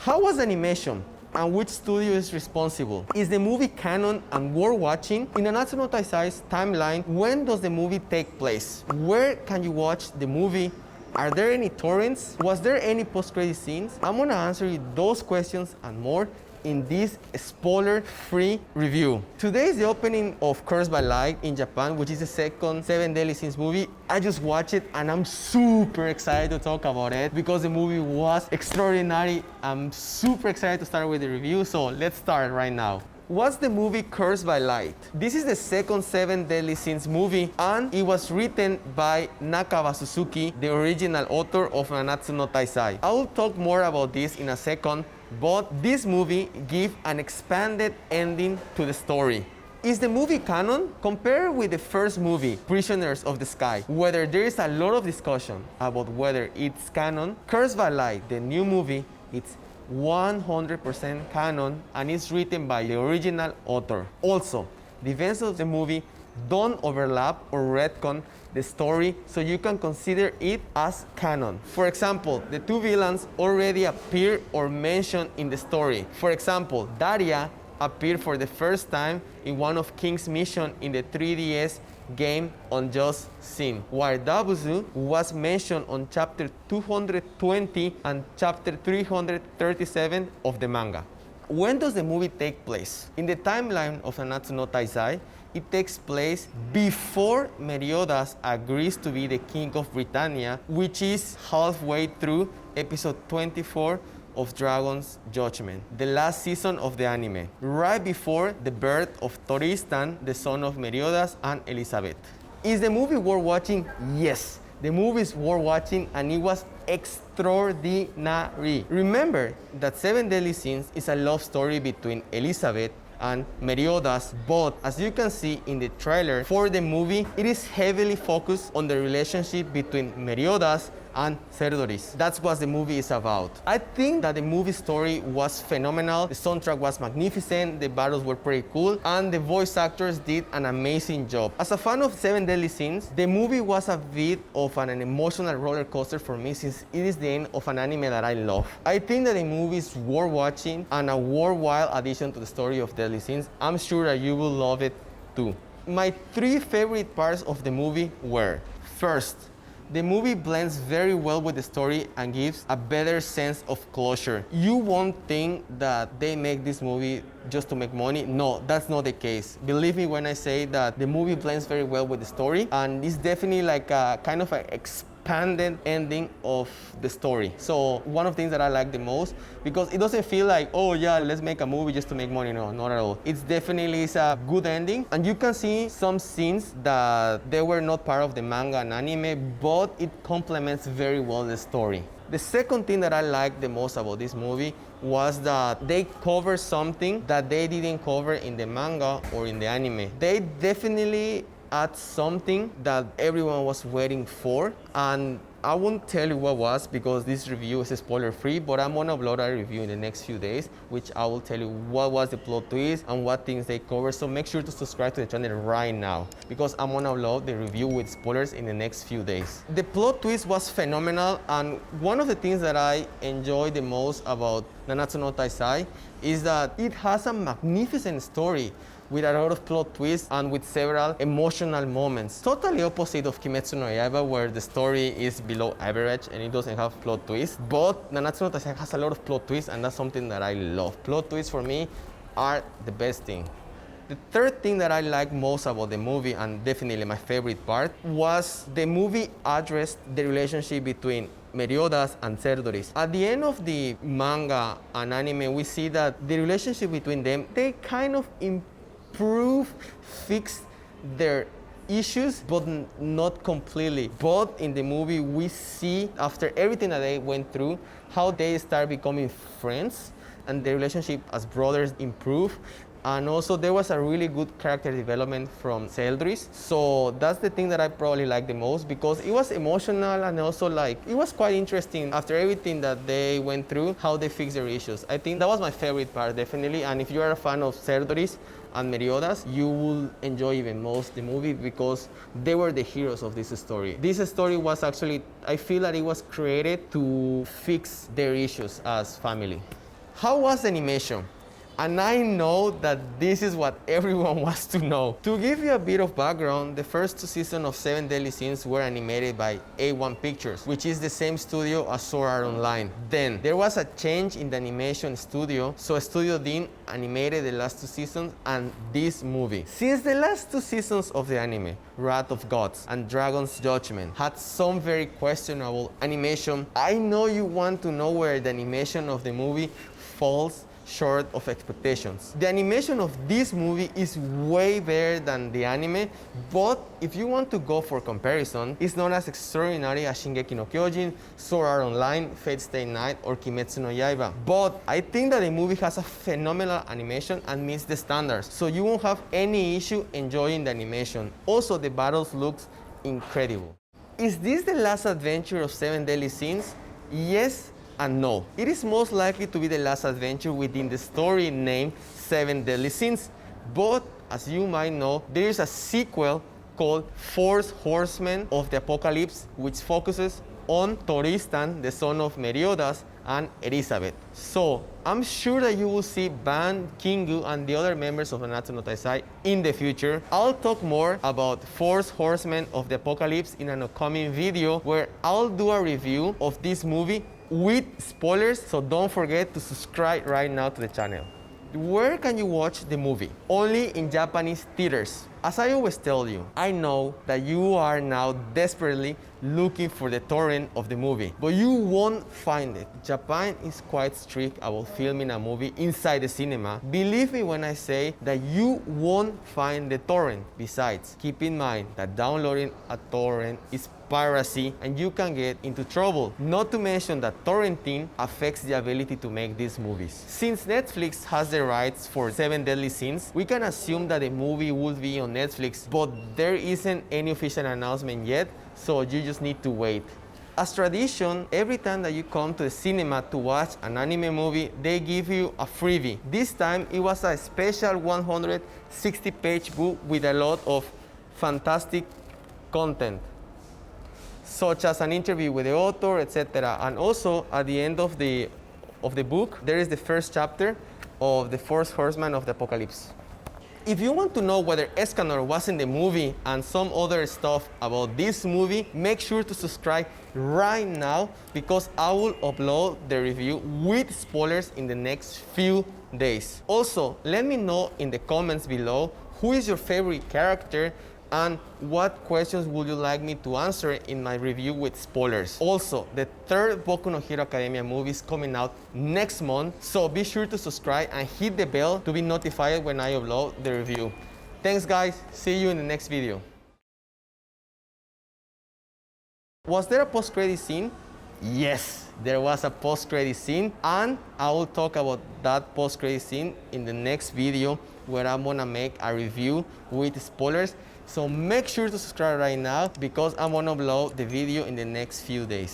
How was the animation? And which studio is responsible? Is the movie canon and worth watching? In Nanatsu No Taizai's timeline, when does the movie take place? Where can you watch the movie? Are there any torrents? Was there any post-credit scenes? I'm gonna answer you those questions and more in this spoiler-free review. Today is the opening of Cursed by Light in Japan, which is the second Seven Deadly Sins movie. I just watched it and I'm super excited to talk about it because the movie was extraordinary. I'm super excited to start with the review, so let's start right now. What's the movie Cursed by Light? This is the second Seven Deadly Sins movie, and it was written by Nakaba Suzuki, the original author of Nanatsu No Taizai. I will talk more about this in a second, but this movie gives an expanded ending to the story. Is the movie canon? Compared with the first movie, Prisoners of the Sky, whether there is a lot of discussion about whether it's canon, Cursed by Light, the new movie, it's 100% canon and is written by the original author. Also, the events of the movie don't overlap or retcon the story, so you can consider it as canon. For example, the two villains already appear or mentioned in the story. For example, Daria appeared for the first time in one of King's missions in the 3DS game Unjust Sin, while Dabuzu was mentioned on chapter 220 and chapter 337 of the manga. When does the movie take place? In the timeline of Nanatsu no Taizai, it takes place before Meliodas agrees to be the king of Britannia, which is halfway through episode 24 of Dragon's Judgment, the last season of the anime, right before the birth of Toristan, the son of Meliodas and Elizabeth. Is the movie worth watching? Yes, the movie is worth watching and it was extraordinary. Remember that Seven Deadly Sins is a love story between Elizabeth and Meliodas, but as you can see in the trailer for the movie, it is heavily focused on the relationship between Meliodas and Cerdoris. That's what the movie is about. I think that the movie story was phenomenal, the soundtrack was magnificent, the battles were pretty cool, and the voice actors did an amazing job. As a fan of Seven Deadly Sins, the movie was a bit of an emotional roller coaster for me since it is the end of an anime that I love. I think that the movie is worth watching and a worthwhile addition to the story of Deadly Sins. I'm sure that you will love it too. My three favorite parts of the movie were: first, the movie blends very well with the story and gives a better sense of closure. You won't think that they make this movie just to make money. No, that's not the case. Believe me when I say that the movie blends very well with the story, and it's definitely like a kind of an expanded ending of the story. So one of the things that I like the most, because it doesn't feel like, oh yeah, let's make a movie just to make money. No, not at all. It's definitely a good ending, and you can see some scenes that they were not part of the manga and anime, but it complements very well the story. The second thing that I liked the most about this movie was that they covered something that they didn't cover in the manga or in the anime. They definitely add something that everyone was waiting for, and I won't tell you what was because this review is spoiler free, but I'm gonna upload a review in the next few days, which I will tell you what was the plot twist and what things they cover. So make sure to subscribe to the channel right now because I'm gonna upload the review with spoilers in the next few days. The plot twist was phenomenal, and one of the things that I enjoy the most about Nanatsu no Taizai is that it has a magnificent story with a lot of plot twists and with several emotional moments. Totally opposite of Kimetsu no Yaiba, where the story is below average and it doesn't have plot twists. But Nanatsu no Taizai has a lot of plot twists, and that's something that I love. Plot twists for me are the best thing. The third thing that I like most about the movie, and definitely my favorite part, was the movie addressed the relationship between Meliodas and Cerdoris. At the end of the manga and anime, we see that the relationship between them, they kind of fix their issues, but not completely. But in the movie, we see after everything that they went through, how they start becoming friends and the relationship as brothers improve. And also there was a really good character development from Cerdoris. So that's the thing that I probably like the most because it was emotional and also like it was quite interesting after everything that they went through, how they fixed their issues. I think that was my favorite part, definitely. And if you are a fan of Cerdoris and Meliodas, you will enjoy even most the movie because they were the heroes of this story. This story was actually, I feel that it was created to fix their issues as family. How was the animation? And I know that this is what everyone wants to know. To give you a bit of background, the first 2 seasons of Seven Deadly Sins were animated by A1 Pictures, which is the same studio as Sword Art Online. Then there was a change in the animation studio, so Studio Dean animated the last 2 seasons and this movie. Since the last 2 seasons of the anime, Wrath of Gods and Dragon's Judgment, had some very questionable animation, I know you want to know where the animation of the movie falls short of expectations. The animation of this movie is way better than the anime, but if you want to go for comparison, it's not as extraordinary as Shingeki no Kyojin, Sword Art Online, Fate Stay Night, or Kimetsu no Yaiba. But I think that the movie has a phenomenal animation and meets the standards, so you won't have any issue enjoying the animation. Also, the battles looks incredible. Is this the last adventure of Seven Deadly Sins? Yes and no. It is most likely to be the last adventure within the story named Seven Deadly Sins, but as you might know, there is a sequel called Four Horsemen of the Apocalypse, which focuses on Toristan, the son of Meliodas, and Elizabeth. So I'm sure that you will see Ban, Kingu, and the other members of Nanatsu No Taizai in the future. I'll talk more about Four Horsemen of the Apocalypse in an upcoming video where I'll do a review of this movie with spoilers, so don't forget to subscribe right now to the channel. Where can you watch the movie? Only in Japanese theaters. As I always tell you, I know that you are now desperately looking for the torrent of the movie, but you won't find it. Japan is quite strict about filming a movie inside the cinema. Believe me when I say that you won't find the torrent. Besides, keep in mind that downloading a torrent is piracy and you can get into trouble. Not to mention that torrenting affects the ability to make these movies. Since Netflix has the rights for Seven Deadly Sins, we can assume that the movie would be on Netflix, but there isn't any official announcement yet, so you just need to wait. As tradition, every time that you come to the cinema to watch an anime movie, they give you a freebie. This time it was a special 160-page book with a lot of fantastic content, such as an interview with the author, etc. And also at the end of the book, there is the first chapter of the Four Horsemen of the Apocalypse. If you want to know whether Escanor was in the movie and some other stuff about this movie, make sure to subscribe right now because I will upload the review with spoilers in the next few days. Also, let me know in the comments below who is your favorite character and what questions would you like me to answer in my review with spoilers. Also, the third Boku no Hero Academia movie is coming out next month, so be sure to subscribe and hit the bell to be notified when I upload the review. Thanks guys, see you in the next video. Was there a post-credit scene? Yes, there was a post-credit scene, and I will talk about that post-credit scene in the next video where I'm gonna make a review with spoilers. So make sure to subscribe right now because I'm gonna upload the video in the next few days.